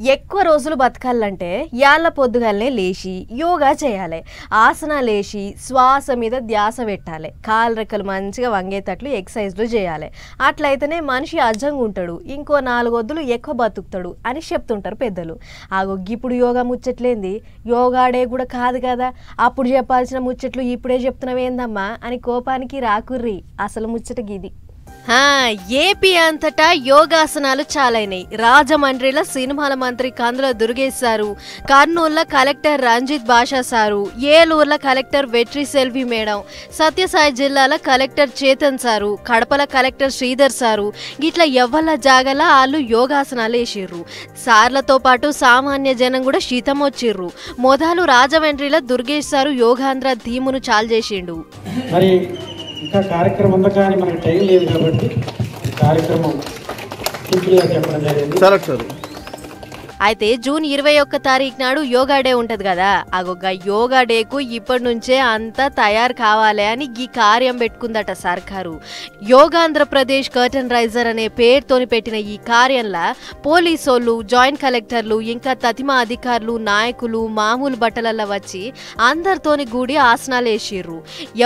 ఎక్కువ రోజులు బతకాలంటే యాళ్ళ పొద్దుగాలనే లేచి యోగా చేయాలి. ఆసనాలు వేసి శ్వాస మీద ధ్యాస పెట్టాలి. కాలు రెక్కలు మంచిగా వంగేటట్లు ఎక్సర్సైజ్లు చేయాలి. అట్లయితేనే మనిషి అజ్జంగా ఉంటాడు, ఇంకో 4 వద్దులు ఎక్కువ బతుకుతాడు అని చెప్తుంటారు పెద్దలు. ఇప్పుడు యోగా ముచ్చట్లేంది, యోగా డే కూడా కాదు కదా, అప్పుడు చెప్పాల్సిన ముచ్చట్లు ఇప్పుడే చెప్తున్నావేందమ్మా అని కోపానికి రాకుర్రి. అసలు ముచ్చట గిది. ఏపీ అంతటా యోగాసనాలు చాలైనాయి. రాజమండ్రిలో సినిమాల మంత్రి కందుల దుర్గేష్ సారు, కర్నూలులో కలెక్టర్ రంజిత్ బాషా సారు, ఏలూరులో కలెక్టర్ వెట్రి సెల్వి మేడం, సత్యసాయి జిల్లాలో collector Chetan sir, కడపల collector Sridhar sir గిట్లా ఎవ్వల జాగలా వాళ్ళు యోగాసనాలు వేసిర్రు. సార్లతో పాటు సామాన్య జనం కూడా శీతం వచ్చిర్రు. మొదలు రాజమండ్రిలో దుర్గేష్ సారు యోగాంధ్ర థీమును చాలు చేసిండు. ఇంకా కార్యక్రమం ఉందా కానీ మనకు టైం లేదు కాబట్టి కార్యక్రమం సింపుల్గా చెప్పడం జరిగింది. అయితే జూన్ 21 తారీఖు నాడు యోగా డే ఉంటది కదా, యోగా డేకు ఇప్పటి నుంచే అంతా తయారు కావాలి అని ఈ కార్యం పెట్టుకుందట సర్కారు. యోగాంధ్రప్రదేశ్ కర్టన్ రైజర్ అనే పేరుతోని పెట్టిన ఈ కార్యంలో పోలీసోళ్ళు, జాయింట్ కలెక్టర్లు, ఇంకా తతిమా అధికారులు, నాయకులు మామూలు బట్టలల్లో వచ్చి అందరితోని గూడి ఆసనాలు వేసిర్రు.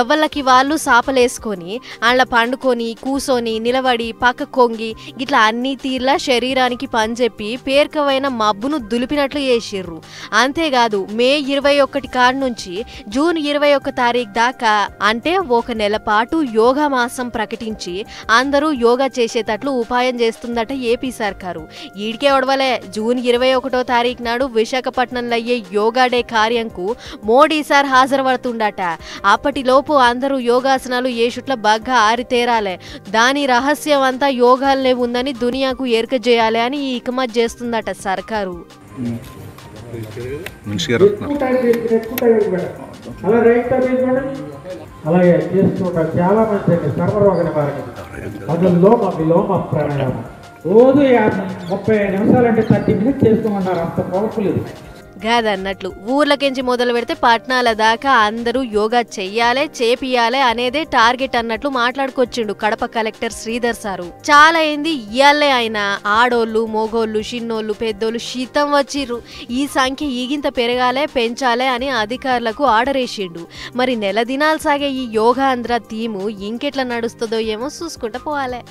ఎవ్వళ్ళకి వాళ్ళు సాపలేసుకొని అండ్ల పండుకొని కూసోని నిలబడి పక్క కొంగి ఇట్లా అన్ని తీర్లా శరీరానికి పనిచెప్పి పేర్కవైన మబ్బును దులిపినట్లు చేసిర్రు. అంతేకాదు మే 21 కాడ నుంచి జూన్ 21 తారీఖు దాకా అంటే 1 నెల పాటు యోగా మాసం ప్రకటించి అందరూ యోగా చేసేటట్లు ఉపాయం చేస్తుందట ఏపీ సర్కారు. ఈడికే ఒడవలే, జూన్ 21 తారీఖు నాడు విశాఖపట్నంలో అయ్యే యోగా డే కార్యంకు మోడీ సార్ హాజరుపడుతుండట. అప్పటిలోపు అందరూ యోగాసనాలు ఏషుట్ల బాగా ఆరితేరాలే. దాని రహస్యం అంతా యోగాలనే ఉందని దునియాకు ఎరక చేయాలి అని ఇకమత్ చేస్తుందట సర్కారు. అలాగే చేస్తుంటారు చాలా మంది సర్వరోగ నివారణ. అందులో విలోమ ప్రాణాయామం రోజు 30 నిమిషాలంటే 30 మినిట్స్ చేసుకోమన్నారు. అంత పవర్ఫుల్ ఇది కాదన్నట్లు ఊర్లకెంచి మొదలు పెడితే పట్టణాల దాకా అందరూ యోగా చెయ్యాలే చేపియాలే అనేదే టార్గెట్ అన్నట్లు మాట్లాడుకొచ్చిండు కడప కలెక్టర్ శ్రీధర్ సారు. చాలా అయింది ఇయ్యాలే ఆయన ఆడోళ్ళు మోగోళ్ళు చిన్నోళ్ళు పెద్దోళ్ళు శీతం వచ్చిర్రు. ఈ సంఖ్య ఈగింత పెరగాలే పెంచాలే అని అధికారులకు ఆర్డర్ వేసిండు. మరి నెల దినాలు సాగే ఈ యోగా ఆంధ్ర థీము ఇంకెట్లా నడుస్తుందో ఏమో చూసుకుంటూ పోవాలే.